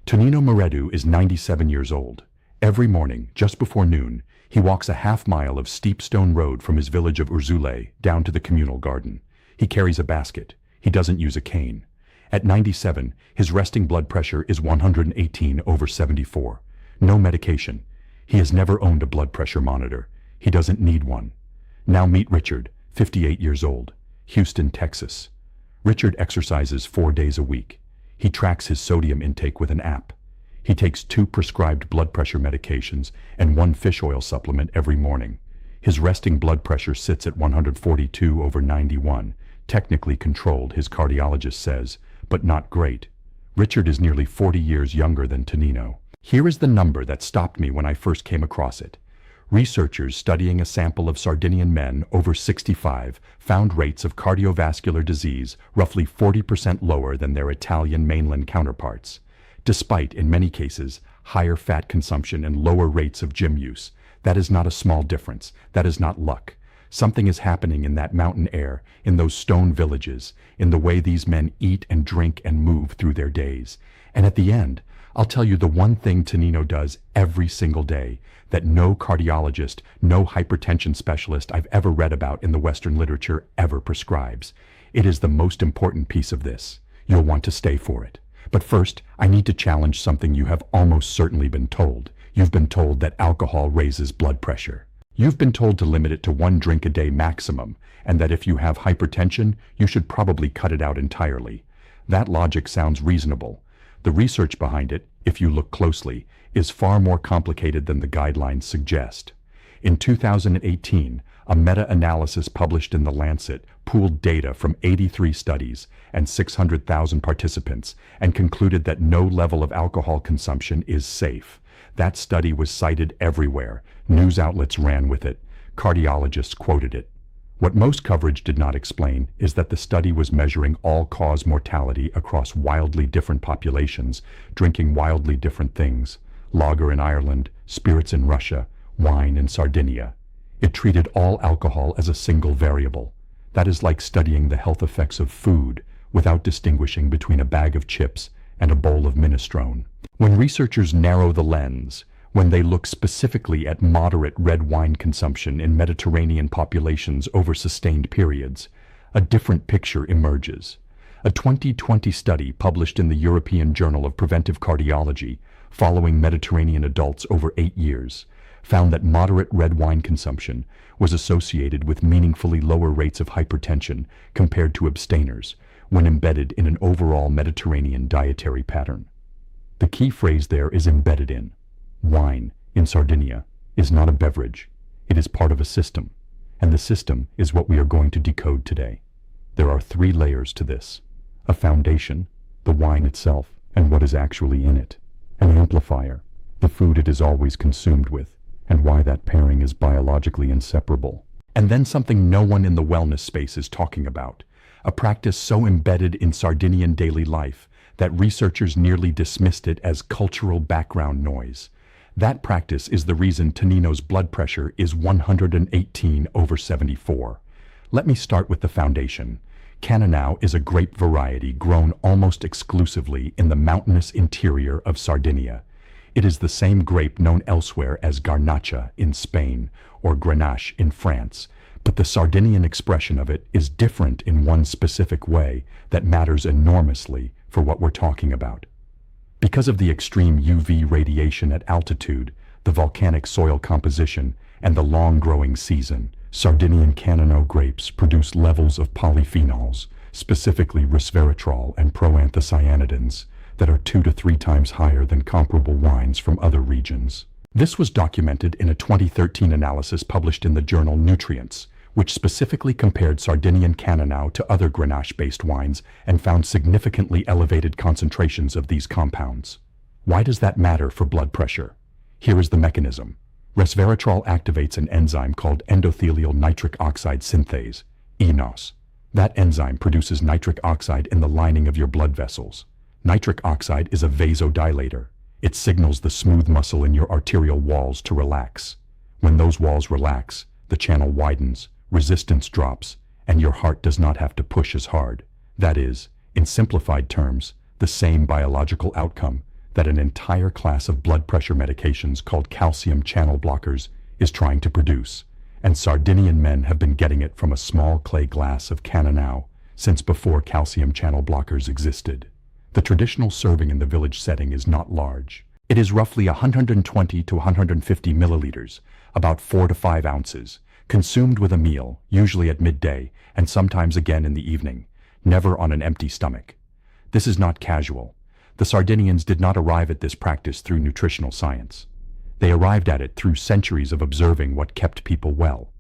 Tonino Mureddu is 97 years old. Every morning, just before noon, he walks a half-mile of steep stone road from his village of Urzule down to the communal garden. He carries a basket. He doesn't use a cane. At 97, his resting blood pressure is 118/74. No medication. He has never owned a blood pressure monitor. He doesn't need one. Now meet Richard, 58 years old, Houston, Texas. Richard exercises 4 days a week. He tracks his sodium intake with an app. He takes 2 prescribed blood pressure medications and 1 fish oil supplement every morning. His resting blood pressure sits at 142/91, technically controlled, his cardiologist says, but not great. Richard is nearly 40 years younger than Tonino. Here is the number that stopped me when I first came across it. Researchers studying a sample of Sardinian men over 65 found rates of cardiovascular disease roughly 40% lower than their Italian mainland counterparts, despite, in many cases, higher fat consumption and lower rates of gym use. That is not a small difference. That is not luck. Something is happening in that mountain air, in those stone villages, in the way these men eat and drink and move through their days. And at the end, I'll tell you the one thing Tonino does every single day that no cardiologist, no hypertension specialist I've ever read about in the Western literature ever prescribes. It is the most important piece of this. You'll want to stay for it. But first, I need to challenge something you have almost certainly been told. You've been told that alcohol raises blood pressure. You've been told to limit it to 1 drink a day maximum, and that if you have hypertension, you should probably cut it out entirely. That logic sounds reasonable. The research behind it, if you look closely, is far more complicated than the guidelines suggest. In 2018, a meta-analysis published in The Lancet pooled data from 83 studies and 600,000 participants and concluded that no level of alcohol consumption is safe. That study was cited everywhere. News outlets ran with it. Cardiologists quoted it. What most coverage did not explain is that the study was measuring all-cause mortality across wildly different populations, drinking wildly different things. Lager in Ireland, spirits in Russia, wine in Sardinia. It treated all alcohol as a single variable. That is like studying the health effects of food without distinguishing between a bag of chips and a bowl of minestrone. When researchers narrow the lens, when they look specifically at moderate red wine consumption in Mediterranean populations over sustained periods, a different picture emerges. A 2020 study published in the European Journal of Preventive Cardiology, following Mediterranean adults over 8 years, found that moderate red wine consumption was associated with meaningfully lower rates of hypertension compared to abstainers when embedded in an overall Mediterranean dietary pattern. The key phrase there is embedded in. Wine, in Sardinia, is not a beverage. It is part of a system, and the system is what we are going to decode today. There are 3 layers to this. A foundation, the wine itself, and what is actually in it. An amplifier, the food it is always consumed with, and why that pairing is biologically inseparable. And then something no one in the wellness space is talking about, a practice so embedded in Sardinian daily life that researchers nearly dismissed it as cultural background noise. That practice is the reason Tonino's blood pressure is 118/74. Let me start with the foundation. Cannonau is a grape variety grown almost exclusively in the mountainous interior of Sardinia. It is the same grape known elsewhere as Garnacha in Spain or Grenache in France, but the Sardinian expression of it is different in one specific way that matters enormously for what we're talking about. Because of the extreme UV radiation at altitude, the volcanic soil composition, and the long-growing season, Sardinian Cannonau grapes produce levels of polyphenols, specifically resveratrol and proanthocyanidins, that are 2 to 3 times higher than comparable wines from other regions. This was documented in a 2013 analysis published in the journal Nutrients, which specifically compared Sardinian Cannonau to other Grenache-based wines and found significantly elevated concentrations of these compounds. Why does that matter for blood pressure? Here is the mechanism. Resveratrol activates an enzyme called endothelial nitric oxide synthase, ENOS. That enzyme produces nitric oxide in the lining of your blood vessels. Nitric oxide is a vasodilator. It signals the smooth muscle in your arterial walls to relax. When those walls relax, the channel widens, resistance drops, and your heart does not have to push as hard. That is, in simplified terms, the same biological outcome that an entire class of blood pressure medications called calcium channel blockers is trying to produce, and Sardinian men have been getting it from a small clay glass of Cannonau since before calcium channel blockers existed. The traditional serving in the village setting is not large. It is roughly 120 to 150 milliliters, about 4 to 5 ounces, consumed with a meal, usually at midday, and sometimes again in the evening, never on an empty stomach. This is not casual. The Sardinians did not arrive at this practice through nutritional science. They arrived at it through centuries of observing what kept people well.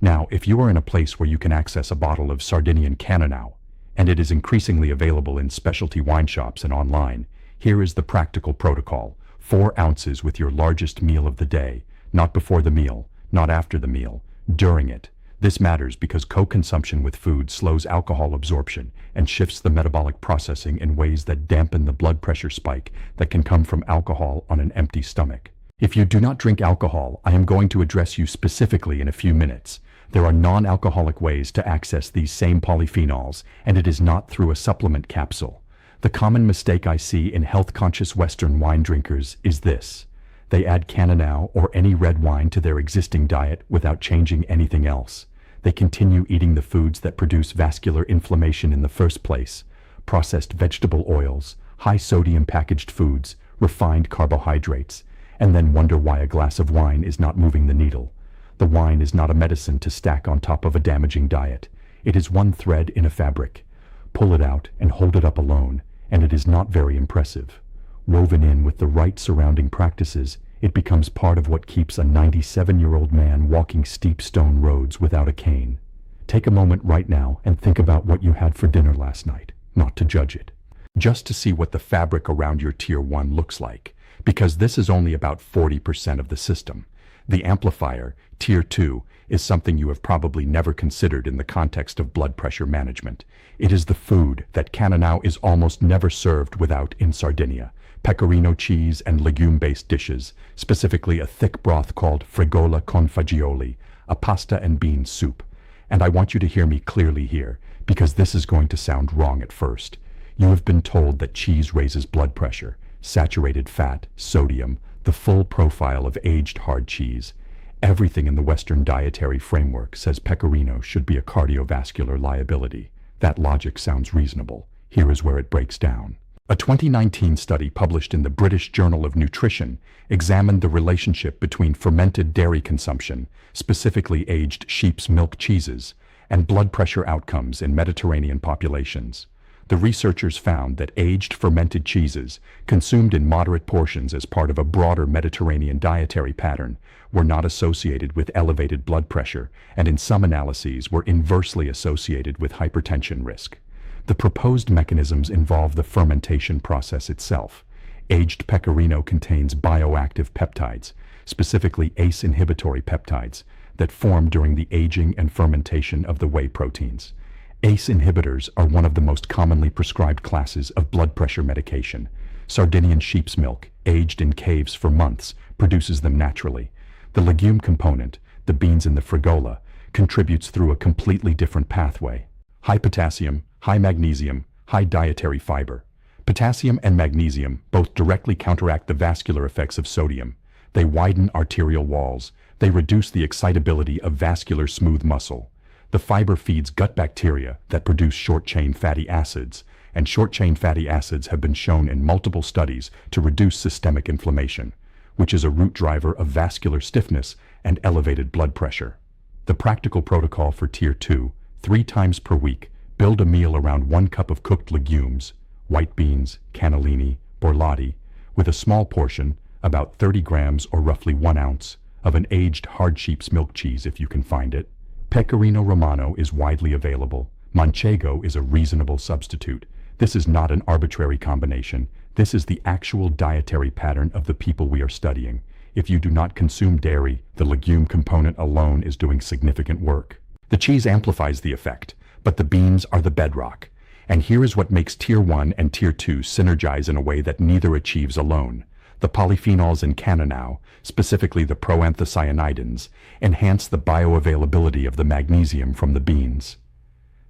Now, if you are in a place where you can access a bottle of Sardinian Cannonau, and it is increasingly available in specialty wine shops and online, here is the practical protocol: 4 ounces with your largest meal of the day, not before the meal, not after the meal, during it. This matters because co-consumption with food slows alcohol absorption and shifts the metabolic processing in ways that dampen the blood pressure spike that can come from alcohol on an empty stomach. If you do not drink alcohol, I am going to address you specifically in a few minutes. There are non-alcoholic ways to access these same polyphenols, and it is not through a supplement capsule. The common mistake I see in health-conscious Western wine drinkers is this: they add Cannonau or any red wine to their existing diet without changing anything else. They continue eating the foods that produce vascular inflammation in the first place: processed vegetable oils, high-sodium packaged foods, refined carbohydrates, and then wonder why a glass of wine is not moving the needle. The wine is not a medicine to stack on top of a damaging diet. It is one thread in a fabric. Pull it out and hold it up alone, and it is not very impressive. Woven in with the right surrounding practices, it becomes part of what keeps a 97-year-old man walking steep stone roads without a cane. Take a moment right now and think about what you had for dinner last night, not to judge it, just to see what the fabric around your Tier 1 looks like, because this is only about 40% of the system. The amplifier, Tier 2, is something you have probably never considered in the context of blood pressure management. It is the food that Cannonau is almost never served without in Sardinia: pecorino cheese and legume-based dishes, specifically a thick broth called frigola con fagioli, a pasta and bean soup. And I want you to hear me clearly here, because this is going to sound wrong at first. You have been told that cheese raises blood pressure, saturated fat, sodium, the full profile of aged hard cheese. Everything in the Western dietary framework says pecorino should be a cardiovascular liability. That logic sounds reasonable. Here is where it breaks down. A 2019 study published in the British Journal of Nutrition examined the relationship between fermented dairy consumption, specifically aged sheep's milk cheeses, and blood pressure outcomes in Mediterranean populations. The researchers found that aged fermented cheeses, consumed in moderate portions as part of a broader Mediterranean dietary pattern, were not associated with elevated blood pressure, and in some analyses were inversely associated with hypertension risk. The proposed mechanisms involve the fermentation process itself. Aged pecorino contains bioactive peptides, specifically ACE inhibitory peptides, that form during the aging and fermentation of the whey proteins. ACE inhibitors are one of the most commonly prescribed classes of blood pressure medication. Sardinian sheep's milk, aged in caves for months, produces them naturally. The legume component, the beans in the frigola, contributes through a completely different pathway. High potassium, high magnesium, high dietary fiber. Potassium and magnesium both directly counteract the vascular effects of sodium. They widen arterial walls. They reduce the excitability of vascular smooth muscle. The fiber feeds gut bacteria that produce short-chain fatty acids, and short-chain fatty acids have been shown in multiple studies to reduce systemic inflammation, which is a root driver of vascular stiffness and elevated blood pressure. The practical protocol for Tier 2, 3 times per week: build a meal around 1 cup of cooked legumes, white beans, cannellini, borlotti, with a small portion, about 30 grams or roughly 1 ounce, of an aged hard sheep's milk cheese if you can find it. Pecorino Romano is widely available. Manchego is a reasonable substitute. This is not an arbitrary combination. This is the actual dietary pattern of the people we are studying. If you do not consume dairy, the legume component alone is doing significant work. The cheese amplifies the effect, but the beans are the bedrock. And here is what makes Tier 1 and Tier 2 synergize in a way that neither achieves alone. The polyphenols in Cannonau, specifically the proanthocyanidins, enhance the bioavailability of the magnesium from the beans.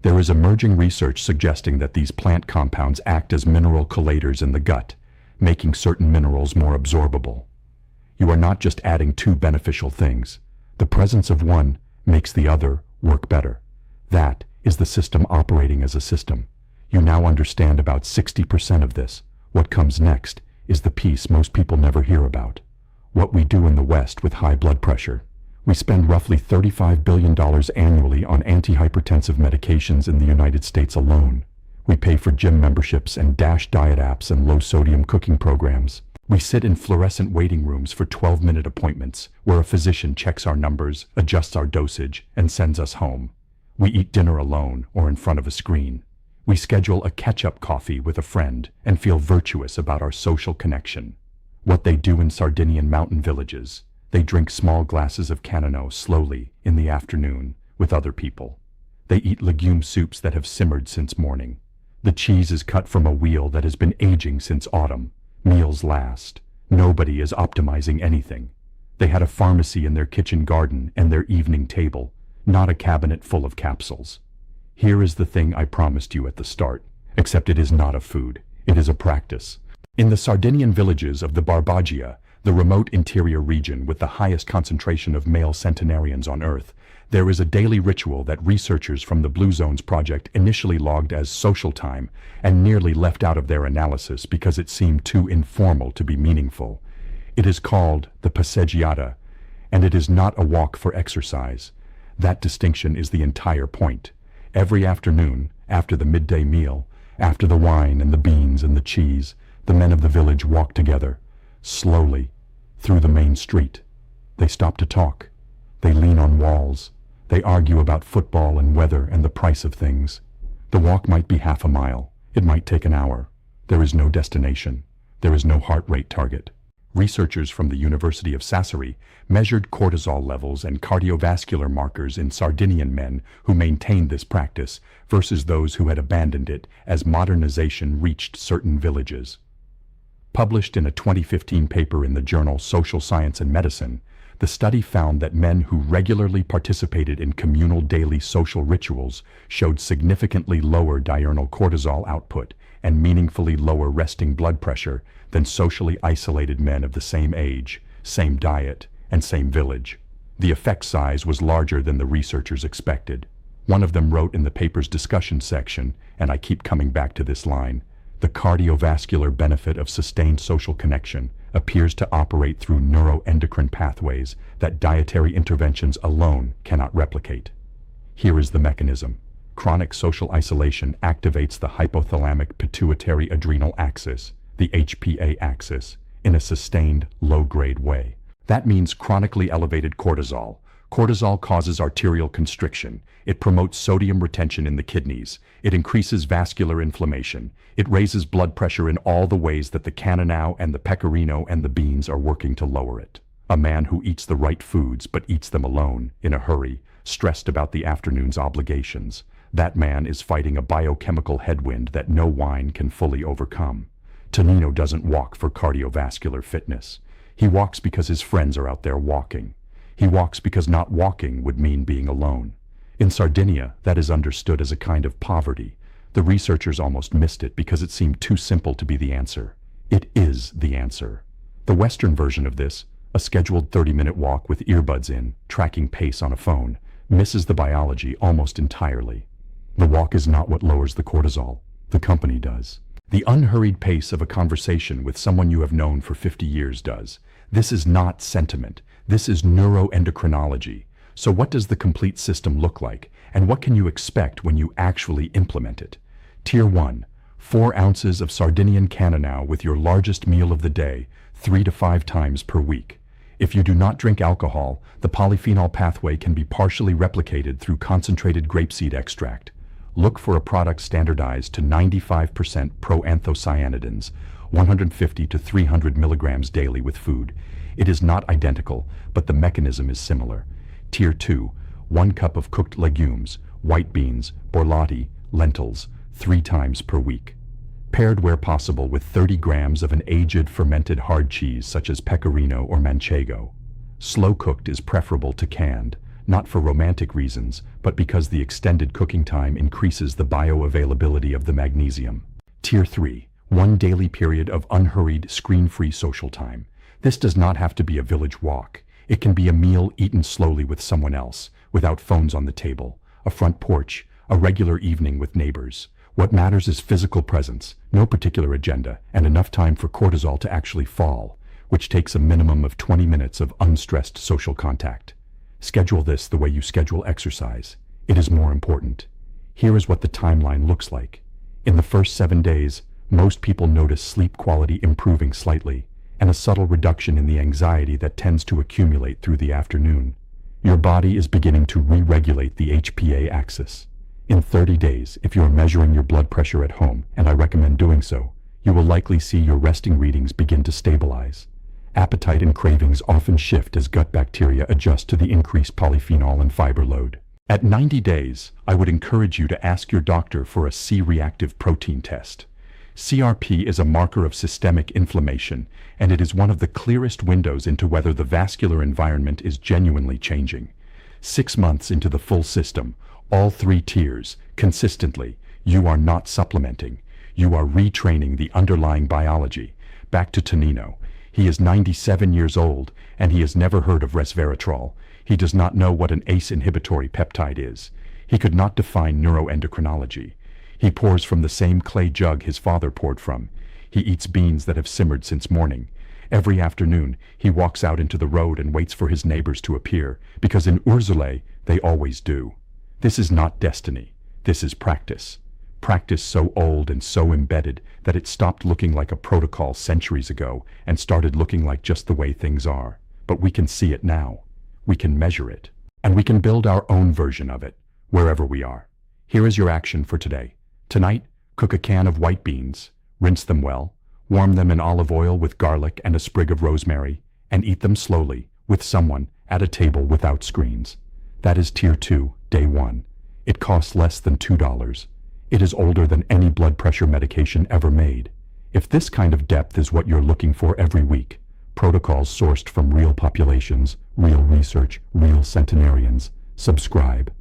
There is emerging research suggesting that these plant compounds act as mineral chelators in the gut. making certain minerals more absorbable. You are not just adding two beneficial things. The presence of one makes the other work better. That is the system operating as a system. You now understand about 60% of this. What comes next is the piece most people never hear about. What we do in the West with high blood pressure. We spend roughly $35 billion annually on antihypertensive medications in the United States alone. We pay for gym memberships and DASH diet apps and low-sodium cooking programs. We sit in fluorescent waiting rooms for 12-minute appointments, where a physician checks our numbers, adjusts our dosage, and sends us home. We eat dinner alone or in front of a screen. We schedule a catch-up coffee with a friend and feel virtuous about our social connection. What they do in Sardinian mountain villages, they drink small glasses of Cannonau slowly in the afternoon with other people. They eat legume soups that have simmered since morning. The cheese is cut from a wheel that has been aging since autumn. Meals last. Nobody is optimizing anything. They had a pharmacy in their kitchen garden and their evening table, not a cabinet full of capsules. Here is the thing I promised you at the start, except it is not a food, it is a practice. In the Sardinian villages of the Barbagia, the remote interior region with the highest concentration of male centenarians on Earth, there is a daily ritual that researchers from the Blue Zones project initially logged as social time and nearly left out of their analysis because it seemed too informal to be meaningful. It is called the passeggiata, and it is not a walk for exercise. That distinction is the entire point. Every afternoon, after the midday meal, after the wine and the beans and the cheese, the men of the village walk together, slowly, through the main street. They stop to talk. They lean on walls. They argue about football and weather and the price of things. The walk might be half a mile. It might take an hour. There is no destination. There is no heart rate target. Researchers from the University of Sassari measured cortisol levels and cardiovascular markers in Sardinian men who maintained this practice versus those who had abandoned it as modernization reached certain villages. Published in a 2015 paper in the journal Social Science and Medicine, the study found that men who regularly participated in communal daily social rituals showed significantly lower diurnal cortisol output and meaningfully lower resting blood pressure than socially isolated men of the same age, same diet, and same village. The effect size was larger than the researchers expected. One of them wrote in the paper's discussion section, and I keep coming back to this line, "The cardiovascular benefit of sustained social connection appears to operate through neuroendocrine pathways that dietary interventions alone cannot replicate." Here is the mechanism. Chronic social isolation activates the hypothalamic pituitary adrenal axis, the HPA axis, in a sustained, low-grade way. That means chronically elevated cortisol. Cortisol causes arterial constriction. It promotes sodium retention in the kidneys. It increases vascular inflammation. It raises blood pressure in all the ways that the Cannonau and the pecorino and the beans are working to lower it. A man who eats the right foods but eats them alone, in a hurry, stressed about the afternoon's obligations. That man is fighting a biochemical headwind that no wine can fully overcome. Tonino doesn't walk for cardiovascular fitness. He walks because his friends are out there walking. He walks because not walking would mean being alone. In Sardinia, that is understood as a kind of poverty. The researchers almost missed it because it seemed too simple to be the answer. It is the answer. The Western version of this, a scheduled 30-minute walk with earbuds in, tracking pace on a phone, misses the biology almost entirely. The walk is not what lowers the cortisol. The company does. The unhurried pace of a conversation with someone you have known for 50 years does. This is not sentiment. This is neuroendocrinology. So what does the complete system look like, and what can you expect when you actually implement it? Tier 1, 4 ounces of Sardinian Cannonau with your largest meal of the day, 3 to 5 times per week. If you do not drink alcohol, the polyphenol pathway can be partially replicated through concentrated grapeseed extract. Look for a product standardized to 95% proanthocyanidins, 150 to 300 milligrams daily with food. It is not identical, but the mechanism is similar. Tier 2, 1 cup of cooked legumes, white beans, borlotti, lentils, 3 times per week. Paired where possible with 30 grams of an aged fermented hard cheese such as pecorino or manchego. Slow cooked is preferable to canned, not for romantic reasons, but because the extended cooking time increases the bioavailability of the magnesium. Tier 3, One daily period of unhurried, screen-free social time. This does not have to be a village walk. It can be a meal eaten slowly with someone else, without phones on the table, a front porch, a regular evening with neighbors. What matters is physical presence, no particular agenda, and enough time for cortisol to actually fall, which takes a minimum of 20 minutes of unstressed social contact. Schedule this the way you schedule exercise. It is more important. Here is what the timeline looks like. In the first 7 days, most people notice sleep quality improving slightly, and a subtle reduction in the anxiety that tends to accumulate through the afternoon. Your body is beginning to re-regulate the HPA axis. In 30 days, if you are measuring your blood pressure at home, and I recommend doing so, you will likely see your resting readings begin to stabilize. Appetite and cravings often shift as gut bacteria adjust to the increased polyphenol and fiber load. At 90 days, I would encourage you to ask your doctor for a C-reactive protein test. CRP is a marker of systemic inflammation, and it is one of the clearest windows into whether the vascular environment is genuinely changing. 6 months into the full system, all 3 tiers, consistently, you are not supplementing. You are retraining the underlying biology. Back to Tonino. He is 97 years old, and he has never heard of resveratrol. He does not know what an ACE inhibitory peptide is. He could not define neuroendocrinology. He pours from the same clay jug his father poured from. He eats beans that have simmered since morning. Every afternoon, he walks out into the road and waits for his neighbors to appear, because in Urzule, they always do. This is not destiny. This is practice. Practice so old and so embedded that it stopped looking like a protocol centuries ago and started looking like just the way things are. But we can see it now. We can measure it. And we can build our own version of it, wherever we are. Here is your action for today. Tonight, cook a can of white beans, rinse them well, warm them in olive oil with garlic and a sprig of rosemary, and eat them slowly, with someone, at a table without screens. That is Tier 2, Day 1. It costs less than $2. It is older than any blood pressure medication ever made. If this kind of depth is what you're looking for every week, protocols sourced from real populations, real research, real centenarians, subscribe.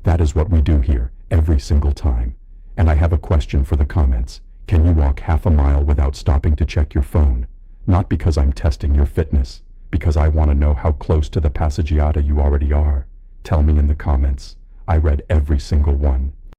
That is what we do here, every single time. And I have a question for the comments. Can you walk half a mile without stopping to check your phone? Not because I'm testing your fitness, because I want to know how close to the passeggiata you already are. Tell me in the comments. I read every single one.